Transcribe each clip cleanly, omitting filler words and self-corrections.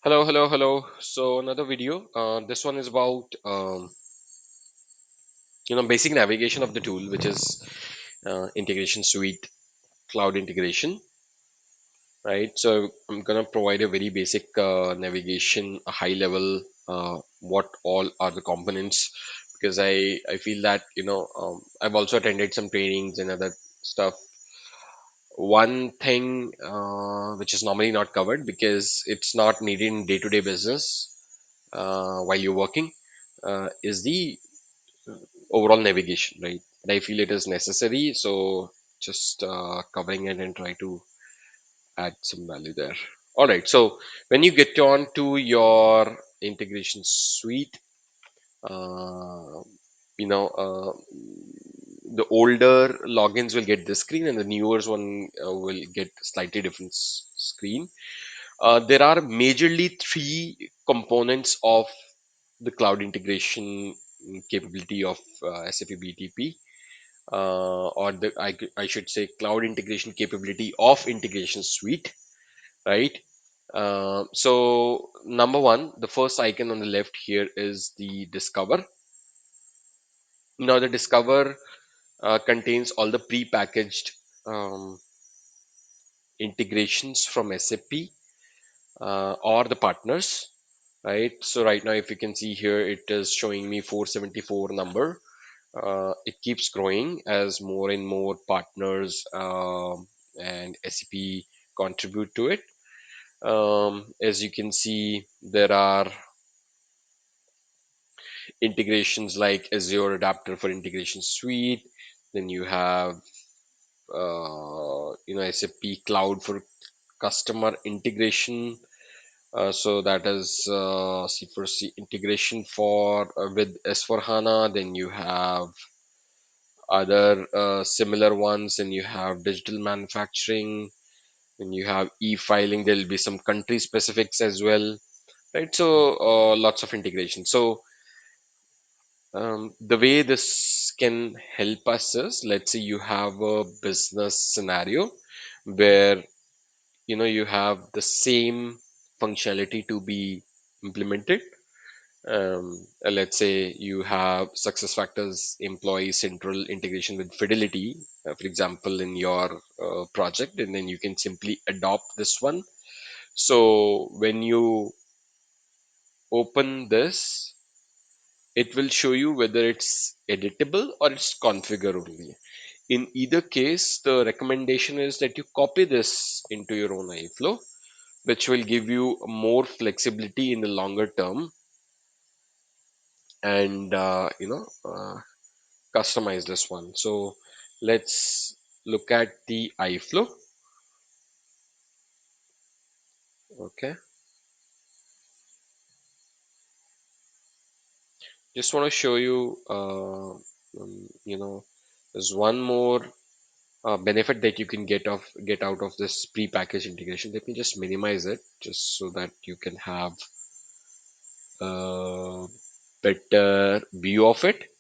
Hello, hello, hello. So another video. This one is about basic navigation of the tool, which is integration suite, cloud integration, right? So I'm gonna provide a very basic navigation, a high level, what all are the components, because I feel that I've also attended some trainings and other stuff. One thing which is normally not covered because it's not needed in day-to-day business while you're working is the overall navigation, right? And I feel it is necessary, so just covering it and try to add some value there. All right, so when you get on to your integration suite, uh, you know, uh, the older logins will get this screen, and the newer one will get slightly different screen. There are majorly three components of the cloud integration capability of SAP BTP, or I should say cloud integration capability of integration suite, right? So number one, the first icon on the left here is the Discover. Now the Discover contains all the pre-packaged um, integrations from SAP or the partners, right? So right now, if you can see here, it is showing me 474 number. It keeps growing as more and more partners and SAP contribute to it. As you can see, there are integrations like Azure Adapter for Integration Suite. Then you have SAP Cloud for Customer Integration. So that is C4C integration for with S4HANA. Then you have other similar ones, and you have digital manufacturing, and you have e-filing. There will be some country specifics as well, right? So lots of integration. So the way this can help us is, let's say you have a business scenario where you have the same functionality to be implemented. Let's say you have success factors employee central integration with fidelity, for example, in your project, and then you can simply adopt this one. So when you open this, it will show you whether it's editable or it's configure only. In either case, the recommendation is that you copy this into your own iFlow, which will give you more flexibility in the longer term, and customize this one. So let's look at the iFlow. Okay, just want to show you there's one more benefit that you can get out of this pre-packaged integration. Let me just minimize it just so that you can have a better view of it.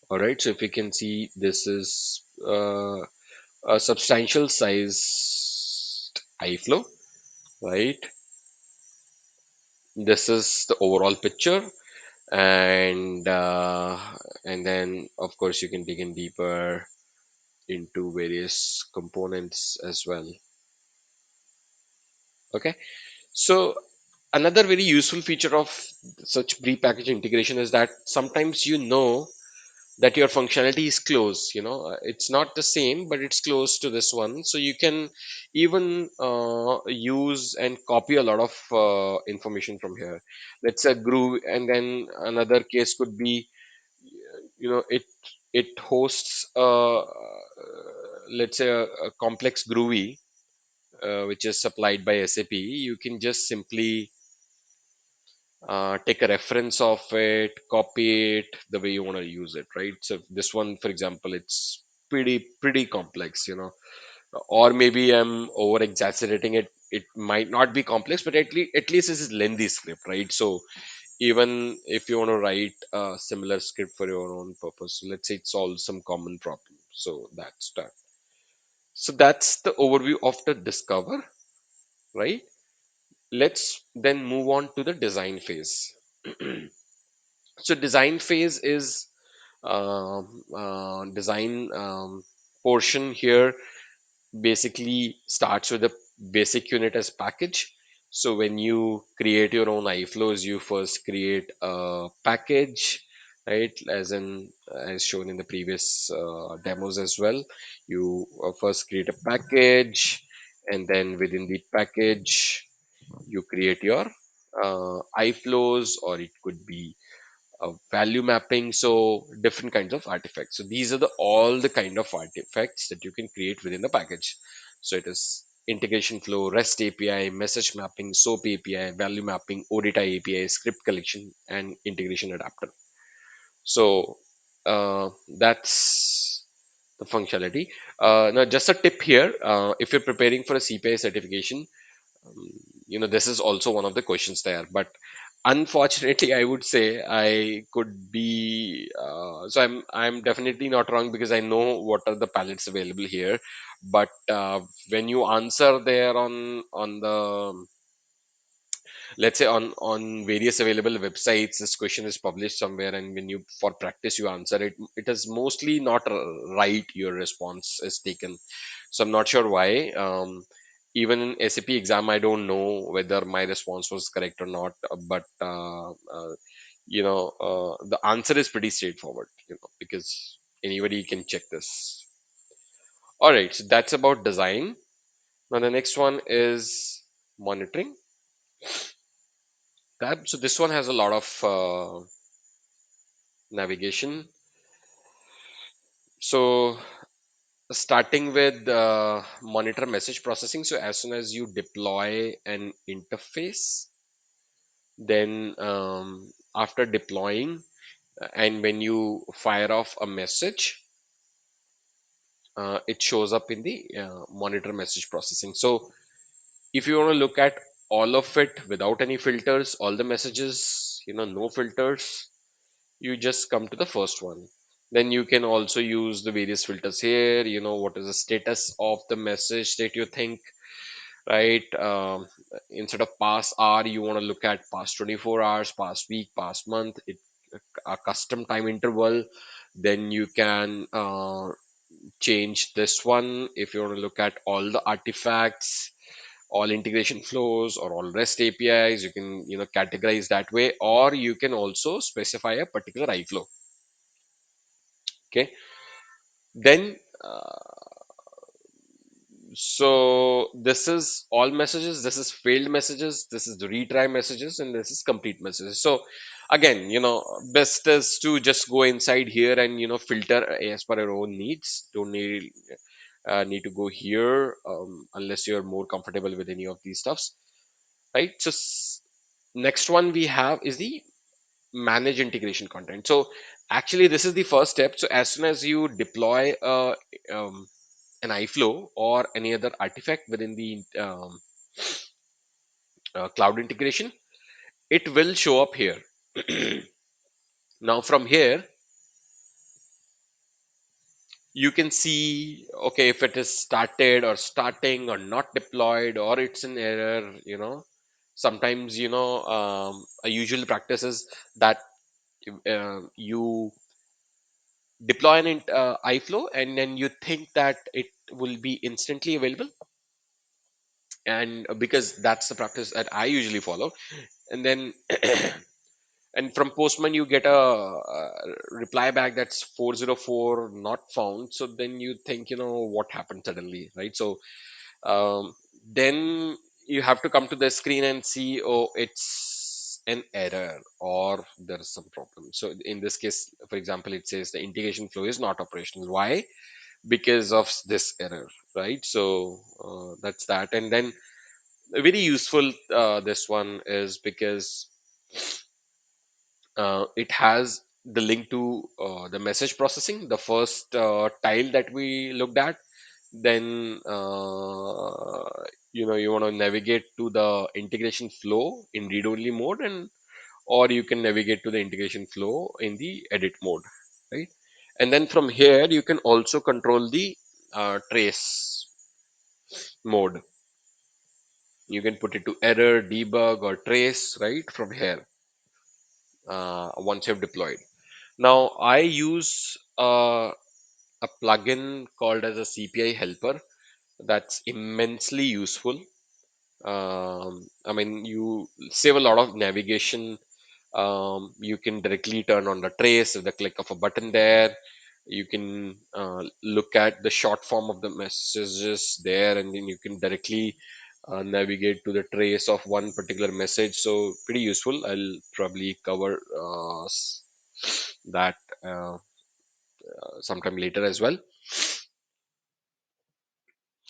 All right, so if you can see, this is a substantial sized iFlow, right? This is the overall picture, and then of course you can dig in deeper into various components as well. Okay, so another very useful feature of such pre-packaged integration is that sometimes that your functionality is close. It's not the same, but it's close to this one, so you can even use and copy a lot of information from here. Let's say groove, and then another case could be, it hosts let's say a complex groovy which is supplied by SAP. You can just simply take a reference of it, copy it the way you want to use it, right? So this one, for example, it's pretty complex, or maybe I'm over exaggerating it. It might not be complex, but at least this is lengthy script, right? So even if you want to write a similar script for your own purpose, so let's say it solves some common problem. So that's that. So that's the overview of the Discover, right? let's then move on to the design phase. So design phase is design portion here basically starts with a basic unit as package. So when you create your own iFlows, you first create a package, right? As shown in the previous demos as well. You first create a package, and then within the package, you create your iFlows, or it could be value mapping, so different kinds of artifacts. So these are the all the kind of artifacts that you can create within the package. So it is integration flow, REST API, message mapping, SOAP API, value mapping, OData API, script collection, and integration adapter. So that's the functionality. Now just a tip here, if you're preparing for a CPI certification, um, this is also one of the questions there, but unfortunately I would say I could be so I'm definitely not wrong because I know what are the palettes available here. But when you answer there on the, let's say, on various available websites, this question is published somewhere, and when you for practice you answer it, it is mostly not right, your response is taken. So I'm not sure why. Even in SAP exam, I don't know whether my response was correct or not. But the answer is pretty straightforward. Because anybody can check this. All right, so that's about design. Now the next one is monitoring tab. So this one has a lot of navigation. So starting with monitor message processing. So as soon as you deploy an interface, then after deploying, and when you fire off a message, it shows up in the monitor message processing. So if you want to look at all of it without any filters, all the messages, no filters, you just come to the first one. Then you can also use the various filters here. What is the status of the message that you think, right? Instead of past hour, you want to look at past 24 hours, past week, past month, a custom time interval. Then you can change this one if you want to look at all the artifacts, all integration flows, or all REST APIs. You can categorize that way, or you can also specify a particular iFlow. Okay. Then so this is all messages, this is failed messages, this is the retry messages, and this is complete messages. So again, best is to just go inside here and filter as per your own needs. Don't need to go here unless you're more comfortable with any of these stuffs, right? So next one we have is the manage integration content. So actually this is the first step. So as soon as you deploy um, an iFlow or any other artifact within the cloud integration, it will show up here. Now from here you can see, okay, if it is started or starting or not deployed, or it's an error. Sometimes a usual practice is that you deploy an iFlow, and then you think that it will be instantly available, and because that's the practice that I usually follow. And then and from postman you get a reply back that's 404 not found. So then you think, what happened suddenly, right? So then you have to come to the screen and see, oh, it's an error or there is some problem. So in this case, for example, it says the integration flow is not operational. Why? Because of this error, right? So that's that. And then very useful, this one is because it has the link to the message processing, the first tile that we looked at. Then you want to navigate to the integration flow in read-only mode, and or you can navigate to the integration flow in the edit mode, right? And then from here you can also control the trace mode. You can put it to error, debug, or trace right from here once you've deployed. Now, I use a plugin called as a CPI helper that's immensely useful. I mean, you save a lot of navigation. You can directly turn on the trace with the click of a button there. You can look at the short form of the messages there, and then you can directly navigate to the trace of one particular message. So pretty useful. I'll probably cover that sometime later as well.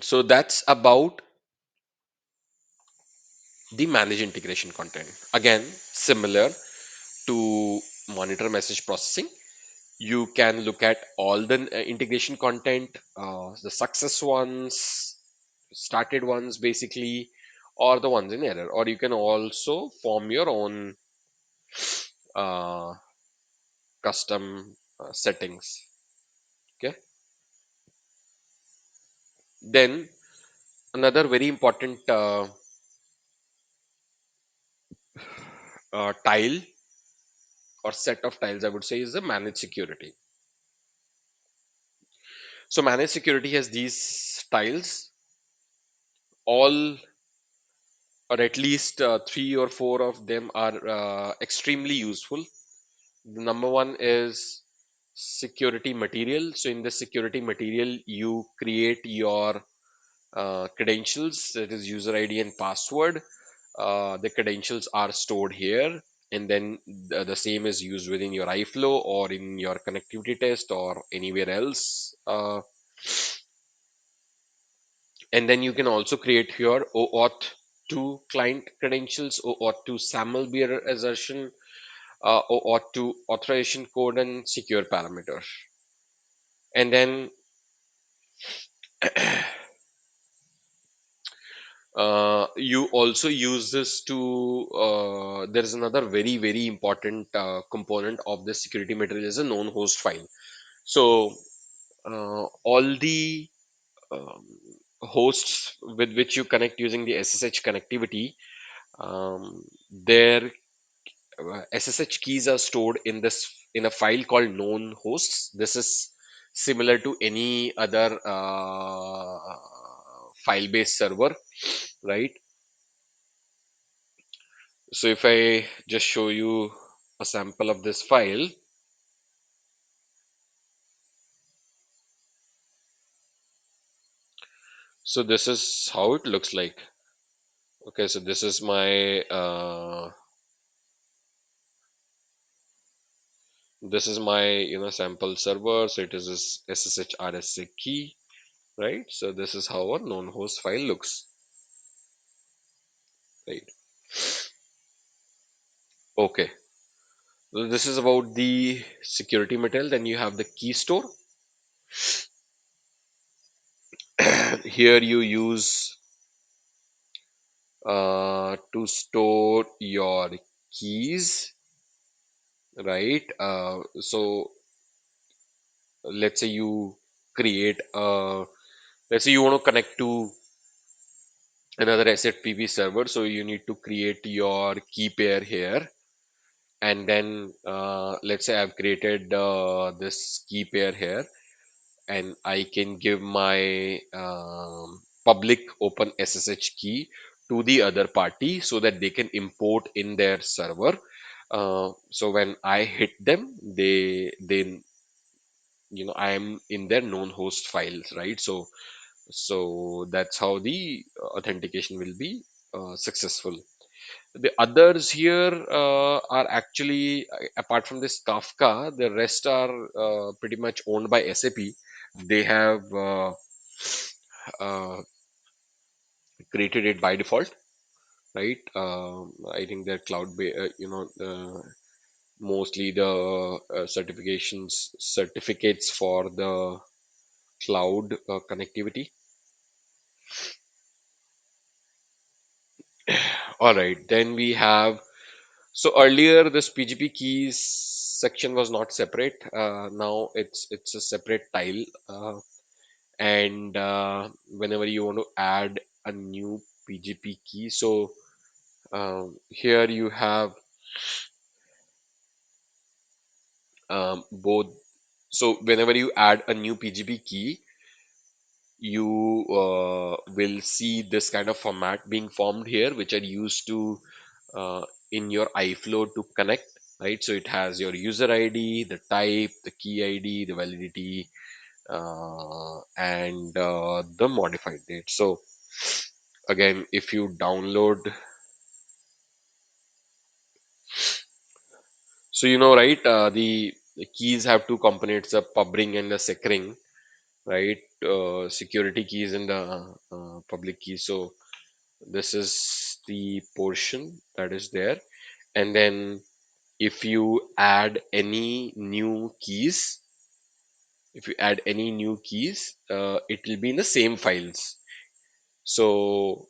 So that's about the manage integration content. Again, similar to monitor message processing, you can look at all the integration content, the success ones, started ones basically, or the ones in error, or you can also form your own uh, custom settings. Okay. Then another very important tile or set of tiles, I would say, is the managed security. So managed security has these tiles, all or at least three or four of them are extremely useful. The number one is security material. So in the security material, you create your credentials, that is user ID and password. The credentials are stored here, and then the same is used within your iFlow or in your connectivity test or anywhere else. And then you can also create your OAuth 2 client credentials, OAuth 2 SAML bearer assertion, OAuth 2 authorization code, and secure parameters. And then you also use this to there is another very important component of the security material is a known host file. So all the um, hosts with which you connect using the SSH connectivity, their SSH keys are stored in this in a file called known hosts. This is similar to any other file based server, right? So if I just show you a sample of this file, so this is how it looks like. Okay, so this is my sample server. So it is this SSH RSA key, right? So this is how a known host file looks, right? Okay, so this is about the security material. Then you have the key store. Here you use to store your keys, right? So let's say you create let's say you want to connect to another SFTP server, so you need to create your key pair here. And then let's say I've created this key pair here, and I can give my public open SSH key to the other party so that they can import in their server. So when I hit them, they I am in their known host files, right? So that's how the authentication will be successful. The others here are actually, apart from this Kafka, the rest are pretty much owned by SAP. They have uh, created it by default, right? I think they're mostly the certificates for the cloud connectivity. All right, then we have. So earlier, this PGP keys section was not separate. Now it's a separate tile, and whenever you want to add a new PGP key. So here you have both. So whenever you add a new PGP key, you will see this kind of format being formed here, which are used to in your iFlow to connect, right? So it has your user ID, the type, the key ID, the validity, and the modified date. So again, if you download, so right, the keys have two components, a pub ring and a sec ring, right? Security keys and the public key. So this is the portion that is there. And then if you add any new keys, it will be in the same files. So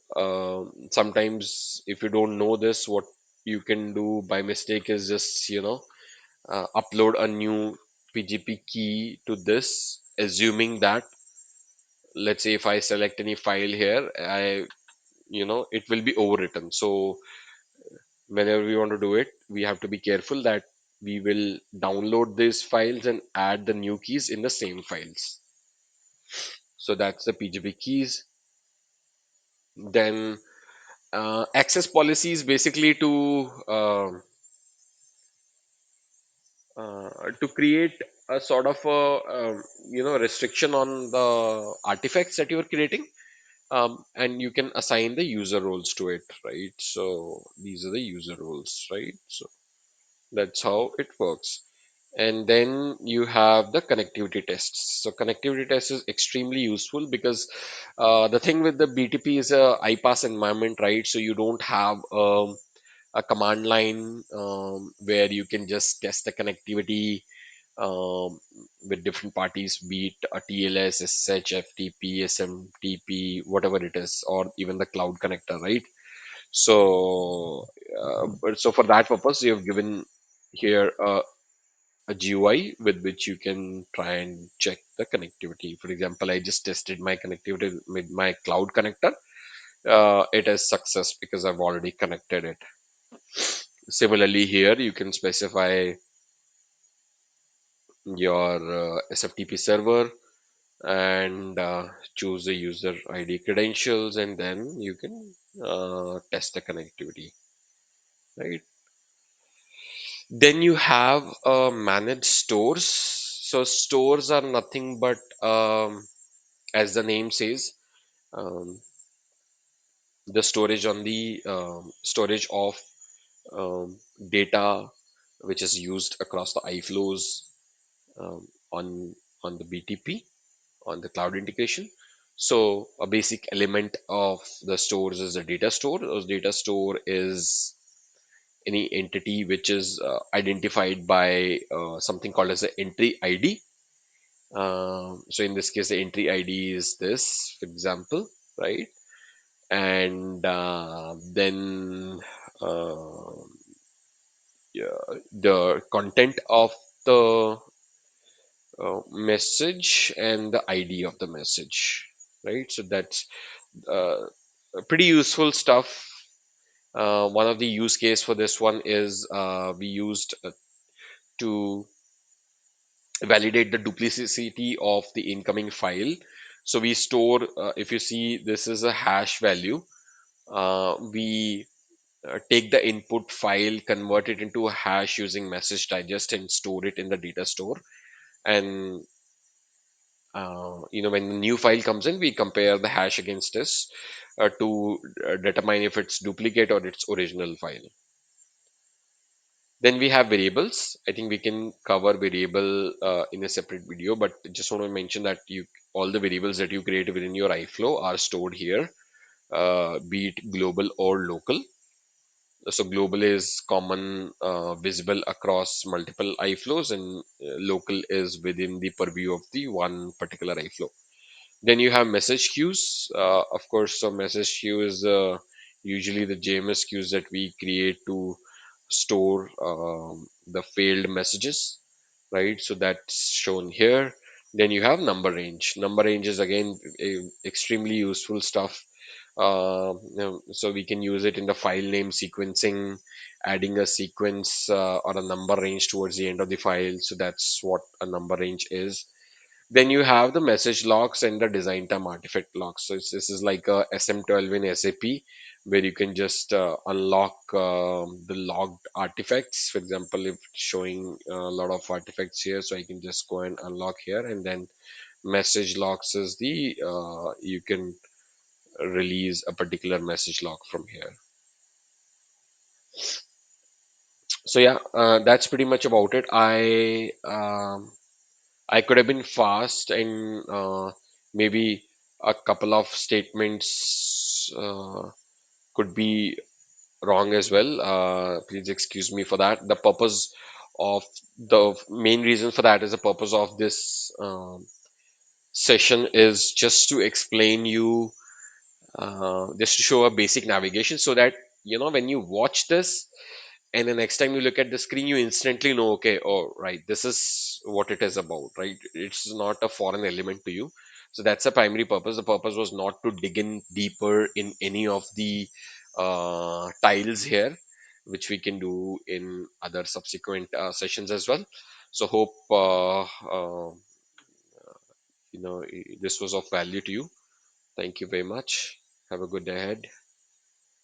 sometimes if you don't know this, what you can do by mistake is just upload a new PGP key to this, assuming that, let's say if I select any file here, it will be overwritten. So whenever we want to do it, we have to be careful that we will download these files and add the new keys in the same files. So that's the PGP keys. Then access policies, basically to create a sort of a restriction on the artifacts that you are creating, and you can assign the user roles to it, right? So these are the user roles, right? So that's how it works. And then you have the connectivity tests. So connectivity test is extremely useful because the thing with the BTP is a iPass environment, right? So you don't have a command line where you can just test the connectivity with different parties, be it a TLS, SSH, FTP, SMTP, whatever it is, or even the cloud connector, right? So, so for that purpose, you have given here a GUI with which you can try and check the connectivity. For example, I just tested my connectivity with my cloud connector. It is success because I've already connected it. Similarly, here you can specify your SFTP server and choose the user ID credentials, and then you can test the connectivity, right? Then you have managed stores. So stores are nothing but, as the name says, um, the storage on the storage of data which is used across the iFlows on the BTP, on the cloud integration. So a basic element of the stores is a data store. Those data store is any entity which is identified by something called as an entry ID. So in this case, the entry ID is this, for example, right? And then uh, yeah, the content of the message and the ID of the message, right? So that's uh, pretty useful stuff. One of the use case for this one is we used to validate the duplicity of the incoming file. So we store, if you see, this is a hash value. We take the input file, convert it into a hash using message digest, and store it in the data store. And when the new file comes in, we compare the hash against this to determine if it's duplicate or its original file. Then we have variables. I think we can cover variable in a separate video, but just want to mention that you all the variables that you create within your iFlow are stored here, be it global or local. So global is common, visible across multiple iFlows, and local is within the purview of the one particular iFlow. Then you have message queues. Of course, so message queue is usually the JMS queues that we create to store the failed messages, right? So that's shown here. Then you have number range. Number range is again extremely useful stuff. So we can use it in the file name sequencing, adding a sequence or a number range towards the end of the file. So that's what a number range is. Then you have the message logs and the design term artifact logs. So this is like a SM12 in SAP, where you can just unlock the logged artifacts. For example, if showing a lot of artifacts here, so I can just go and unlock here, and then message logs is the you can release a particular message log from here. So yeah, that's pretty much about it. I could have been fast and maybe a couple of statements could be wrong as well. Please excuse me for that. The purpose of the main reason for that is the purpose of this session is just to explain you, just to show a basic navigation so that when you watch this and the next time you look at the screen you instantly know, okay, oh right, this is what it is about, right? It's not a foreign element to you. So that's the primary purpose. The purpose was not to dig in deeper in any of the tiles here, which we can do in other subsequent sessions as well. So hope this was of value to you. Thank you very much. Have a good day ahead.